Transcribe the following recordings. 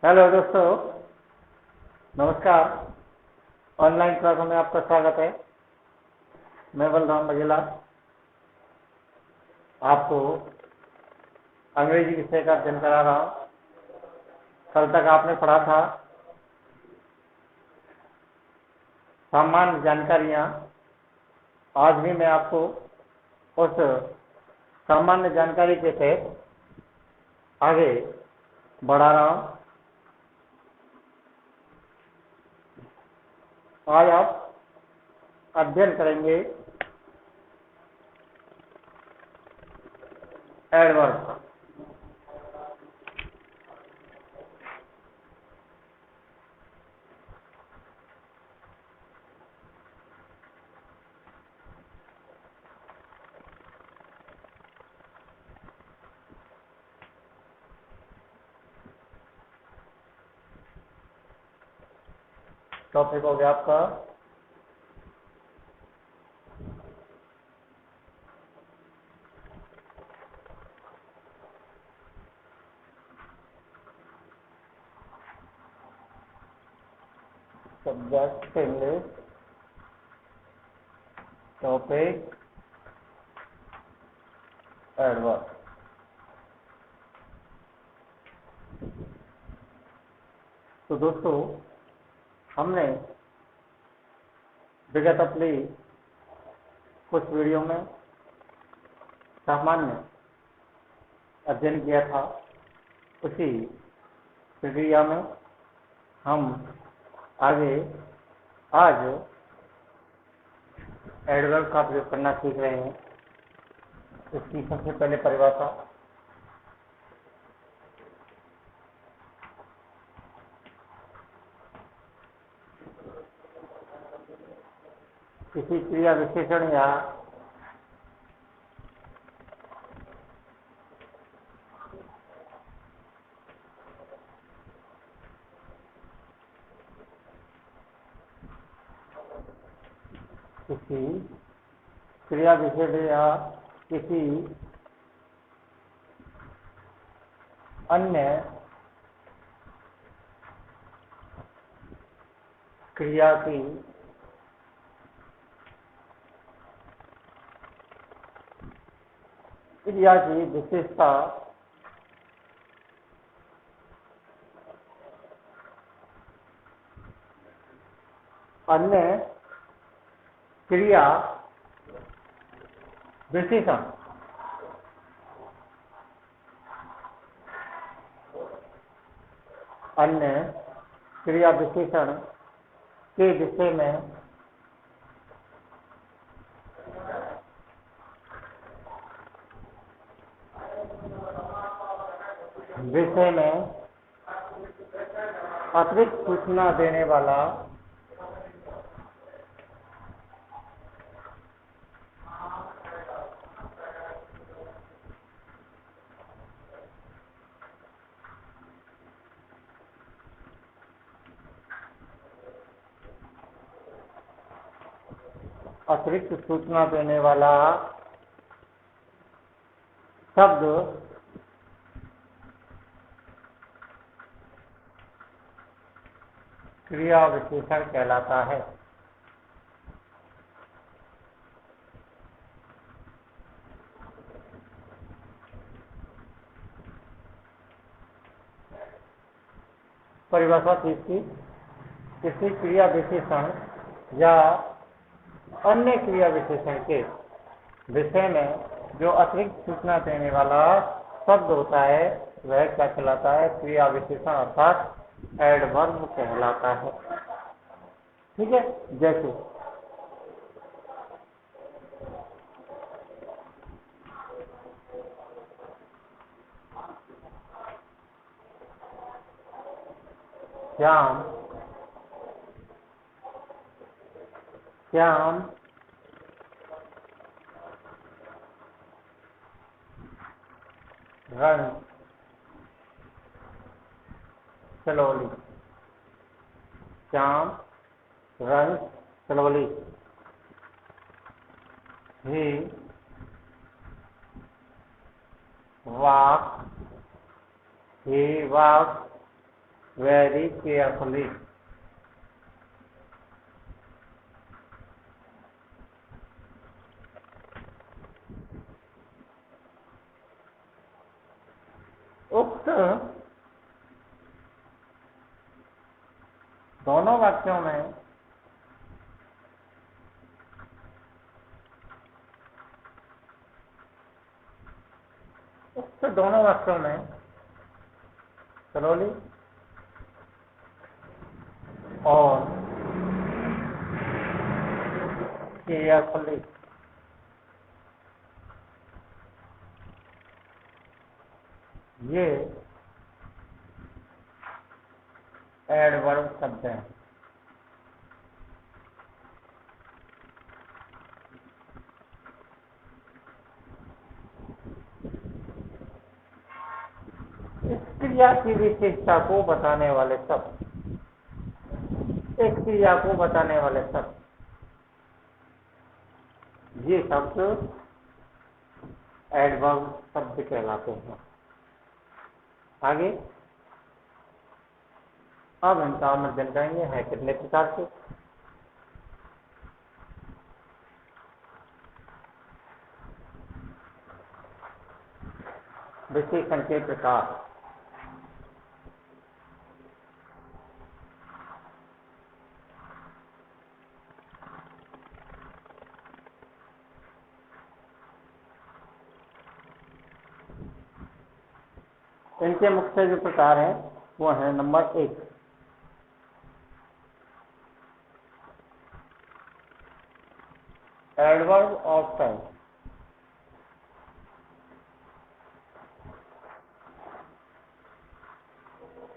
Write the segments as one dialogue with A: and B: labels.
A: Hello दोस्तों, नमस्कार। Online क्लासों में आपका स्वागत है। मैं बलराम बघेला आपको अंग्रेजी विषय का अध्ययन करा रहा हूँ। कल तक आपने पढ़ा था सामान्य जानकारियाँ। आज भी मैं आपको उस सामान्य जानकारी के तहत आगे बढ़ा रहा हूँ। आज आप अध्ययन करेंगे एडवर्ब का। टॉपिक हो गया आपका सब्जेक्ट इंग्लिश, टॉपिक एडवर्ब। तो दोस्तों, हमने विगत अपनी कुछ वीडियो में सामान्य अध्ययन किया था। उसी प्रक्रिया में हम आगे आज एडवर्ब का प्रयोग करना सीख रहे हैं। इसकी सबसे पहले परिभाषा। किसी क्रिया विशेषण या किसी क्रिया विशेषण या किसी अन्य क्रिया की विशेषता अन्य क्रिया विशेषण अन्य क्रिया विशेषण के विषय में अतिरिक्त सूचना देने वाला शब्द क्रिया विशेषण कहलाता है। परिभाषा तीसरी। किसी क्रिया विशेषण या अन्य क्रिया विशेषण के विषय में जो अतिरिक्त सूचना देने वाला शब्द होता है वह क्या कहलाता है? क्रिया विशेषण अर्थात एडवर्ब कहलाता है। ठीक है। जैसे श्याम रंग चलोली। श्याम रंग चलोली। ही walk, he walks, very carefully. उक्त दोनों वाक्यों में स्लोली और केयरफुली ये एडवर्ब शब्द हैं। इस क्रिया की विशेषता को बताने वाले शब्द, एक क्रिया को बताने वाले शब्द, ये शब्द एडवर्ब शब्द कहलाते हैं। आगे अब इनका अध्ययन करेंगे है कितने प्रकार के। विशेषण के प्रकार। इनके मुख्य जो प्रकार हैं वो है नंबर 1 एडवर्ब ऑफ टाइम।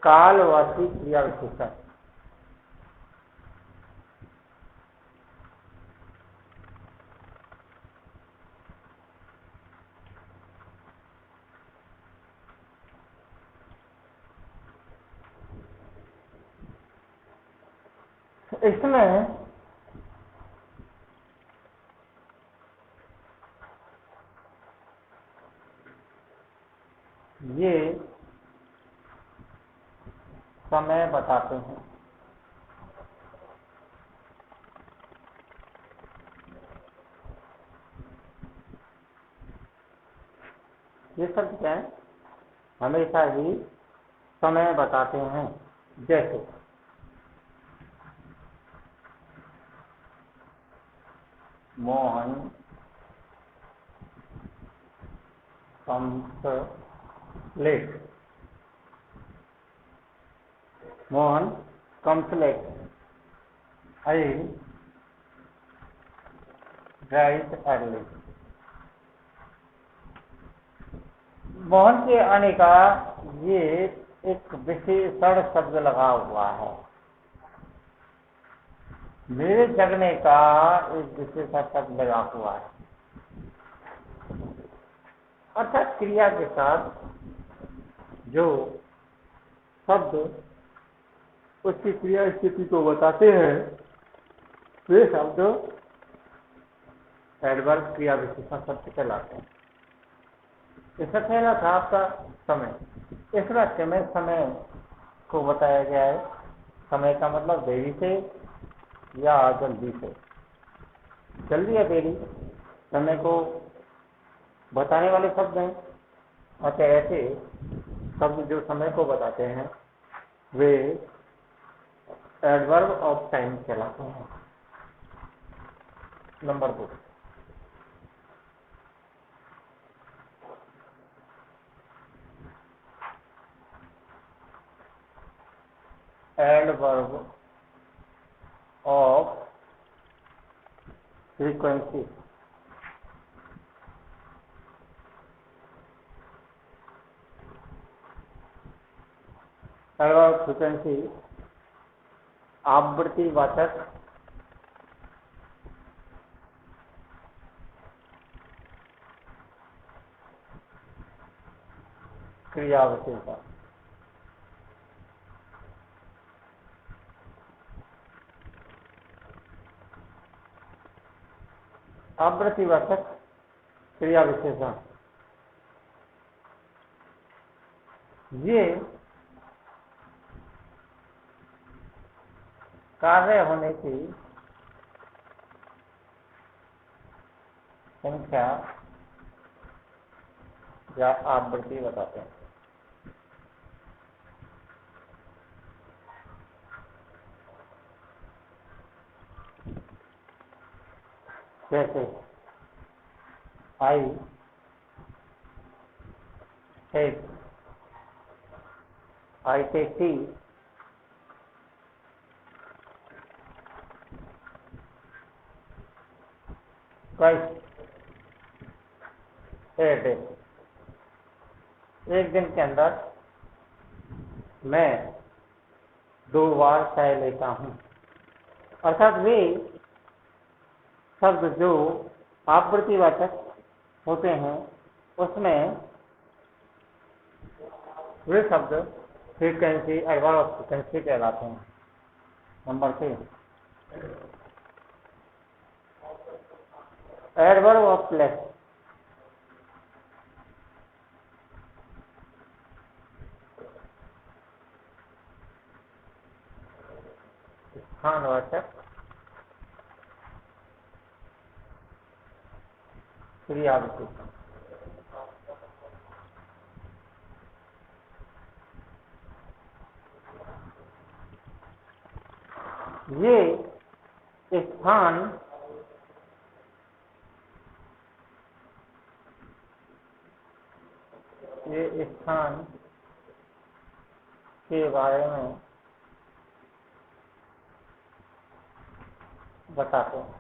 A: कालवाची क्रिया विशेषण। इसमें ये समय बताते हैं। ये शब्द क्या है? हमेशा ही समय बताते हैं। जैसे Mohan comes late. Mohan comes late. I rise early. Mohan के आने का ये एक विशेषण शब्द लगा हुआ है। मेरे जगने का एक विशेषण शब्द लगा हुआ है। अर्थात क्रिया के साथ जो शब्द उसकी क्रिया स्थिति को बताते हैं वे शब्द एडवर्ब क्रिया विशेषण शब्द कहलाते हैं। इसमें पहला था आपका समय। इस वाक्य में समय को बताया गया है। समय का मतलब देरी से या जल्दी से। जल्दी या देरी समय को बताने वाले शब्द हैं। अतः ऐसे शब्द जो समय को बताते हैं वे एडवर्ब ऑफ टाइम कहलाते हैं। Number 2 adverb of frequency. Adverb of frequency आवृत्तिवाचक क्रिया विशेषण। आवृत्तिवाचक क्रिया विशेषण ये कार्य होने की संख्या या आवृत्ति बताते हैं। जैसे I take tea twice a day। एक दिन के अंदर मैं 2 बार चाय लेता हूँ। अर्थात वे शब्द जो आवृत्तिवाचक होते हैं उसमें वे शब्द फ्रीक्वेंसी, एडवर्ब ऑफ फ्रीक्वेंसी कहलाते हैं। Number 3, adverb of place. स्थानवाचक क्रिया विशेषण। ये स्थान के बारे में बताते हैं।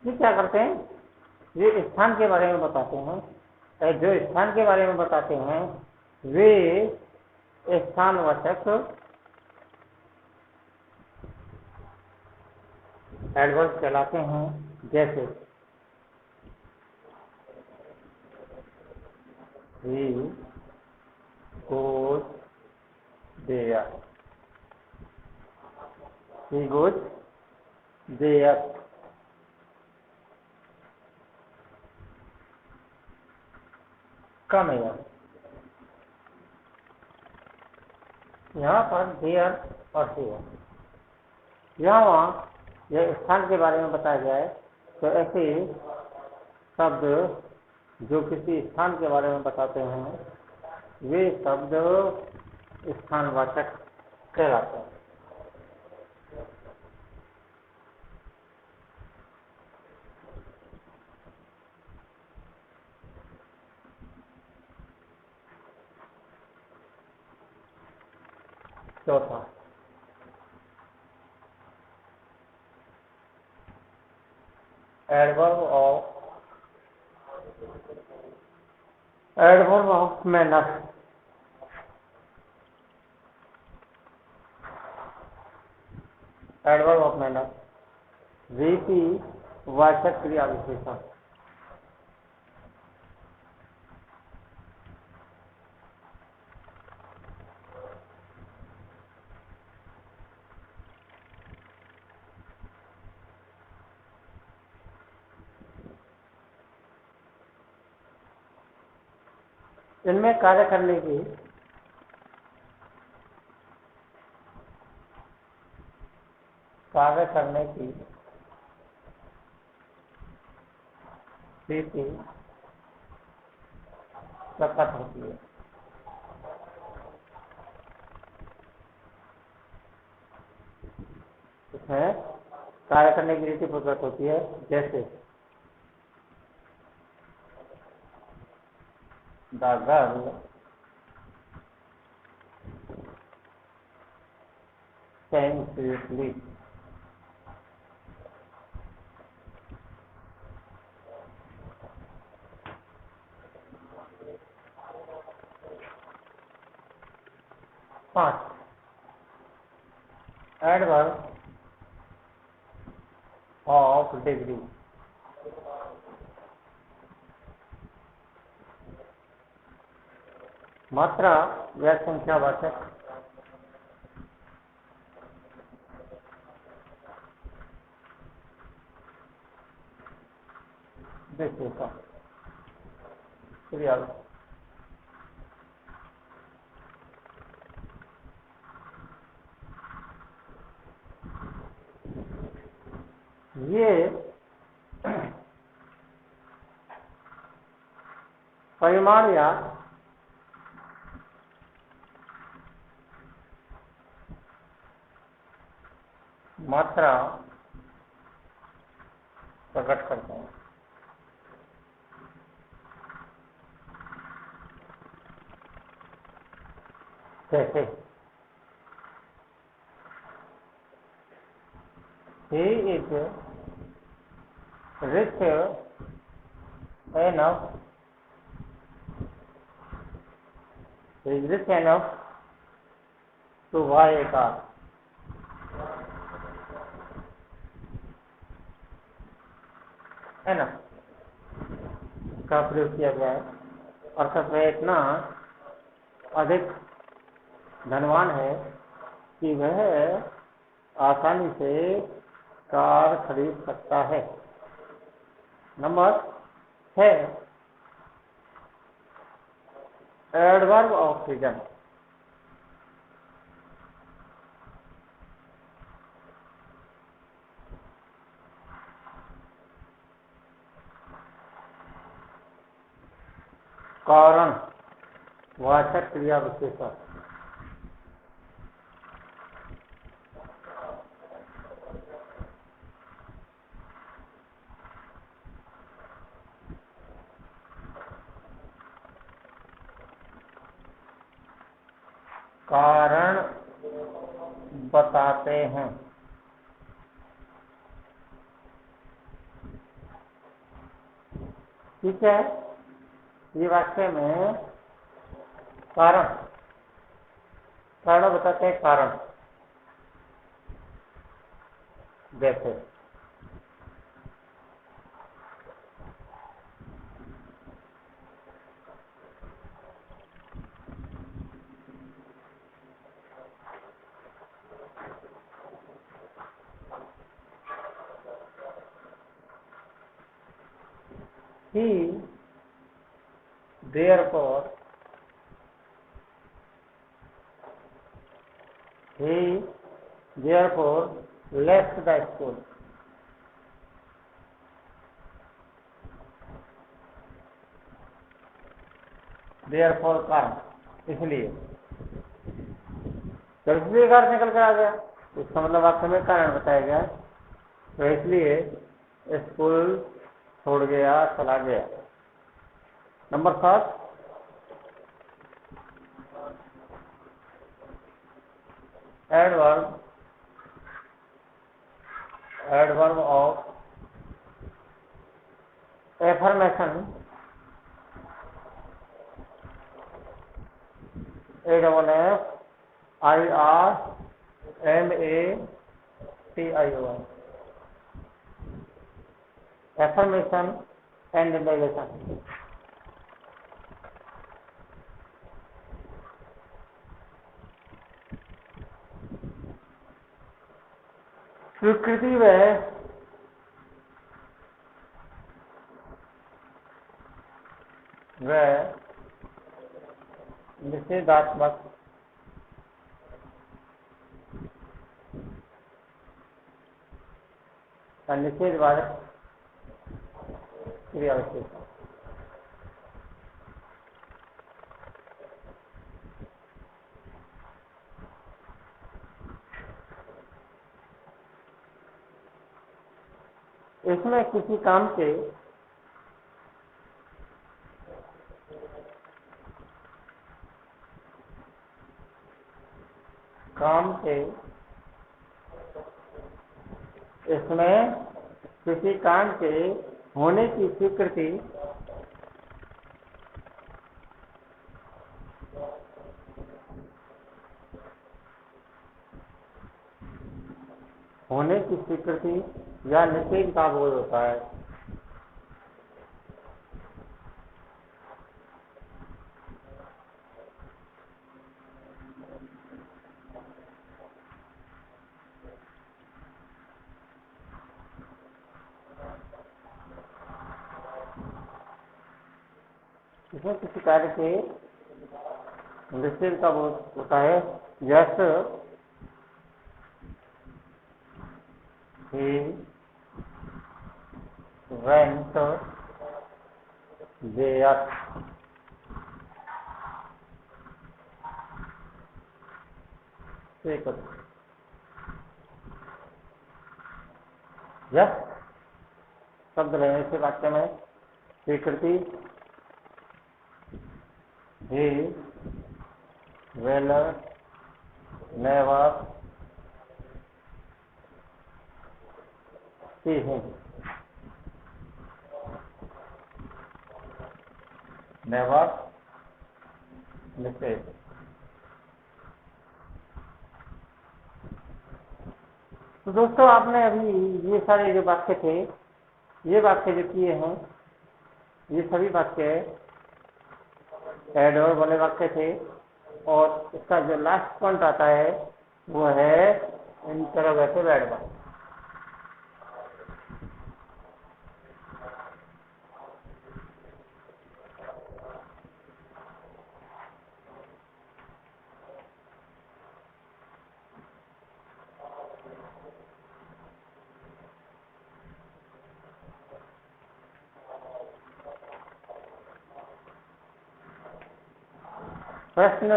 A: ये क्या करते हैं? ये स्थान के बारे में बताते हैं। जो स्थान के बारे में बताते हैं वे स्थानवाचक एडवर्ब कहलाते हैं। जैसे he goes there, he goes there। come here। यहाँ पर देयर और here, यहाँ वहाँ यह स्थान के बारे में बताया जाए तो ऐसे शब्द जो किसी स्थान के बारे में बताते हैं वे शब्द स्थानवाचक कहलाते हैं। चौथा, adverb of manner. Adverb of manner रीति वाचक क्रिया विशेषण। इनमें कार्य करने की रीति प्रकट होती है। इसमें कार्य करने की रीति प्रकट होती है। जैसे the girl sang sweetly। पांच, एडवर्ब ऑफ डिग्री। मात्रा या संख्यावाचक विशेषण क्रिया। ये परिमाण या मात्रा प्रकट करते हैं। कैसे? he is rich enough to buy a car। है ना, का प्रयोग किया गया है। अर्थात वह इतना अधिक धनवान है कि वह आसानी से कार खरीद सकता है। Number 6, adverb of reason. कारण वाचक क्रिया विशेषण। कारण बताते हैं। ठीक है, ये वाक्य में कारण बताते हैं। कारण जैसे he therefore left the school। therefore कारण, इसलिए जब इसलिए कारण निकल कर आ गया, इसका मतलब वाक्य में कारण बताया गया, तो इसलिए स्कूल छोड़ गया, चला गया। Number 7, adverb of affirmation. AFFIRMATION, affirmation and negation। स्वीकृति व निषेधात्मक निषेधवाचक क्रिया विशेषण। इसमें किसी काम के होने की स्वीकृति या निषेध का बोध होता है। इसमें किसी कार्य के निषेध का बोध होता है। जैसे he went there. ठीक है, यस शब्द लेने से वाक्य में स्वीकृति he will never see him. Never mistake. तो दोस्तों आपने अभी ये सारे जो वाक्य थे, ये वाक्य जो किए हैं, ये सभी वाक्य एड और वाले वाक्य थे। और इसका जो लास्ट पॉइंट आता है वो है इंटरोगेटिव एडवर्ब। प्रश्न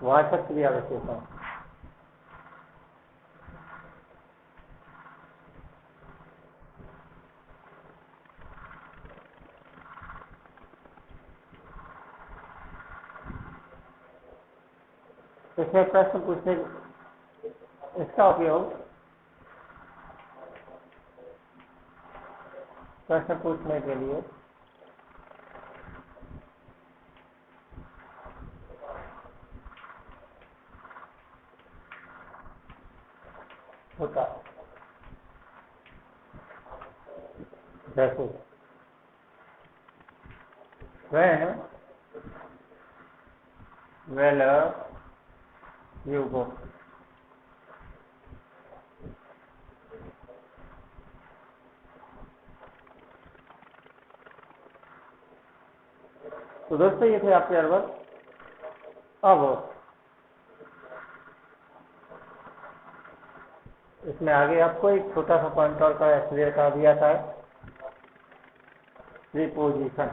A: वाचक क्रिया विशेषण। इसमें प्रश्न पूछने, इसका उपयोग प्रश्न पूछने के लिए होता। जैसे when will you go? तो दोस्तों ये थे आपके एडवर्ब। अब इसमें आगे आपको एक छोटा सा पॉइंट और का क्लियर कर दिया था, प्रीपोजिशन।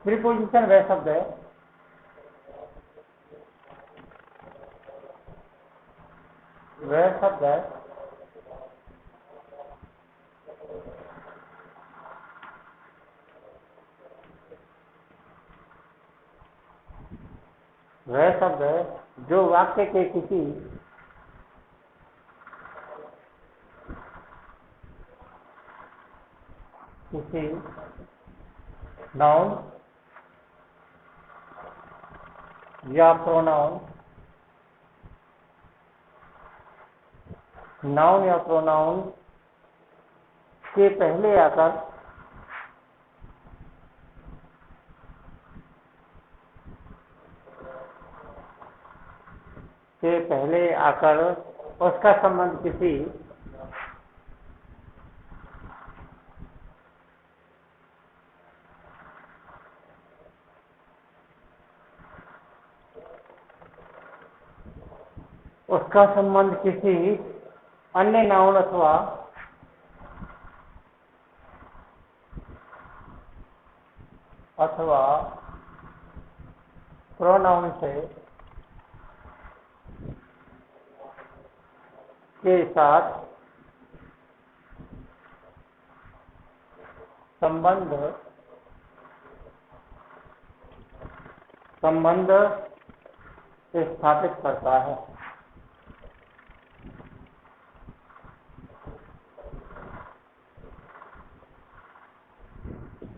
A: प्रीपोजिशन वह शब्द है वह शब्द है जो वाक्य के किसी नाउन या प्रोनाउन, नाउन या प्रोनाउन के पहले आकर उसका संबंध किसी अन्य नाउन अथवा प्रोनाउन से के साथ संबंध स्थापित करता है।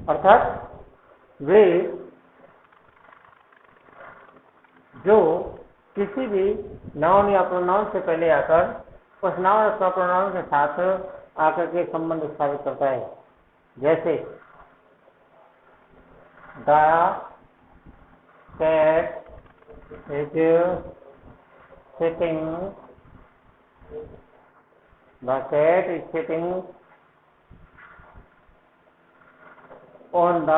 A: अर्थात वे जो किसी भी नाउन या प्रोनाउन से पहले आकर उस नाउन या प्रोनाउन के साथ आकर के संबंध स्थापित करता है। जैसे the cat is sitting, the cat is sitting on the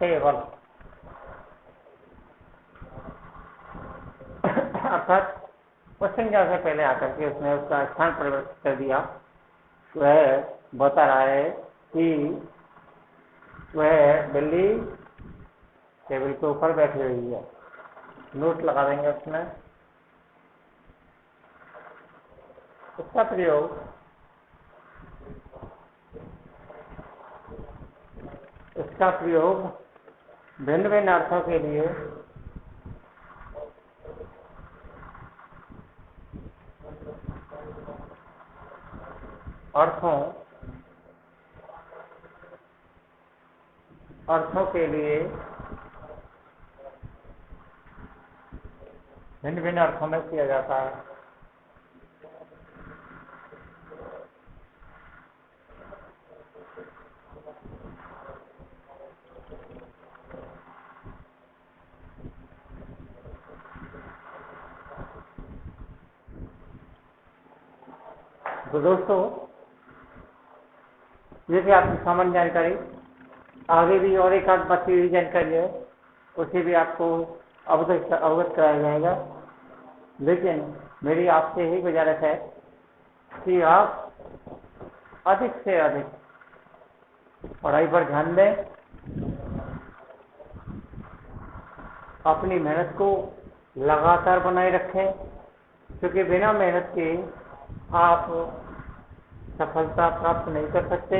A: table अर्थात उस संज्ञा से पहले आकर के उसने उसका स्थान परिवर्तित कर दिया। वह बता रहा है कि वह बिल्ली टेबल के ऊपर बैठी हुई है। नोट लगा देंगे उसमें। इसका प्रयोग भिन्न भिन्न अर्थों के लिए अर्थों के लिए भिन्न भिन्न अर्थों में किया जाता है। तो दोस्तों, ये थी आपकी सामान्य जानकारी। आगे भी और एक आध बची हुई जानकारी है, उसे भी आपको अवगत कराया जाएगा। लेकिन मेरी आपसे यही गुजारिश है कि आप अधिक से अधिक पढ़ाई पर ध्यान दें, अपनी मेहनत को लगातार बनाए रखें, क्योंकि बिना मेहनत के आप सफलता प्राप्त नहीं कर सकते।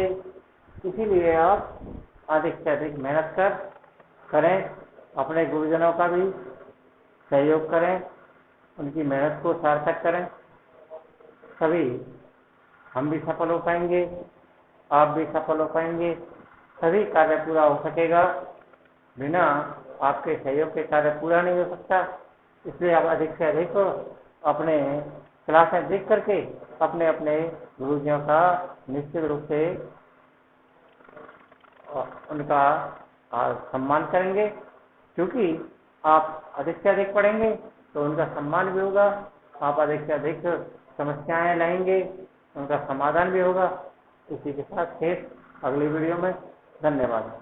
A: इसीलिए आप अधिक से अधिक मेहनत करें, अपने गुरुजनों का भी सहयोग करें, उनकी मेहनत को सार्थक करें। तभी हम भी सफल हो पाएंगे, आप भी सफल हो पाएंगे, सभी कार्य पूरा हो सकेगा। बिना आपके सहयोग के कार्य पूरा नहीं हो सकता। इसलिए आप अधिक से अधिक अपने क्लासें देख करके अपने अपने गुरुजियों का निश्चित रूप से उनका सम्मान करेंगे, क्योंकि आप अधिक से अधिक पढ़ेंगे तो उनका सम्मान भी होगा। आप अधिक से अधिक समस्याएं लाएंगे, उनका समाधान भी होगा। इसी के साथ फिर अगली वीडियो में धन्यवाद।